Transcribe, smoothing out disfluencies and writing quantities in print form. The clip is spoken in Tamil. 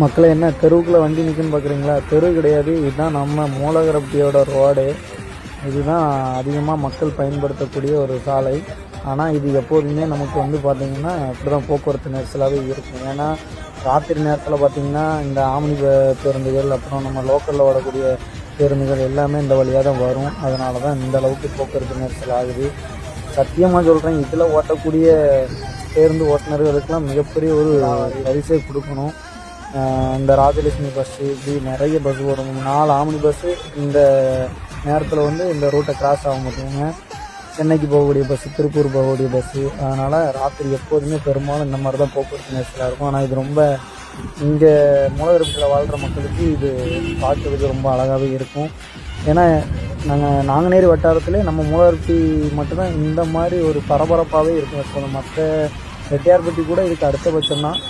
மக்களை என்ன தெருவுக்குள்ளே வண்டி நிற்குன்னு பார்க்குறீங்களா? தெரு கிடையாது, இதுதான் நம்ம மூலகரப்பட்டியோட ரோடு. இதுதான் அதிகமாக மக்கள் பயன்படுத்தக்கூடிய ஒரு சாலை. ஆனால் இது எப்போதுமே நமக்கு பார்த்திங்கன்னா இப்படி தான் போக்குவரத்து நெரிசலாகவே இருக்கும். ஏன்னா ராத்திரி நேரத்தில் பார்த்திங்கன்னா இந்த ஆம்னி பேருந்துகள், அப்புறம் நம்ம லோக்கலில் ஓடக்கூடிய பேருந்துகள் எல்லாமே இந்த வழியாக தான் வரும். அதனால தான் இந்த அளவுக்கு போக்குவரத்து நெரிசல் ஆகுது. சத்தியமாக சொல்கிறேன், இதில் ஓட்டக்கூடிய பேருந்து ஓட்டுநர்களுக்கெல்லாம் மிகப்பெரிய ஒரு பரிசை கொடுக்கணும். இந்த ராஜலட்சுமி பஸ்ஸு, இப்படி நிறைய பஸ் வரும். 4 ஆம்னி பஸ்ஸு இந்த நேரத்தில் இந்த ரூட்டை கிராஸ் ஆக மாட்டேங்க. சென்னைக்கு போகக்கூடிய பஸ்ஸு, திருப்பூர் போகக்கூடிய பஸ்ஸு. அதனால் ராத்திரி எப்போதுமே பெரும்பாலும் இந்த மாதிரி தான் போக்குவரத்து நெரிசலாக இருக்கும். ஆனால் இது ரொம்ப இங்கே மூலவரப்பில் வாழ்கிற மக்களுக்கு இது பார்க்கறதுக்கு ரொம்ப அழகாகவே இருக்கும். ஏன்னா நாங்குநேரி வட்டாரத்திலே நம்ம மூலவரப்பி மட்டும்தான் இந்த மாதிரி ஒரு பரபரப்பாகவே இருக்கும் எப்போதும். மற்ற ரெட்டியார்பட்டி கூட இதுக்கு அடுத்தபட்சம் தான்.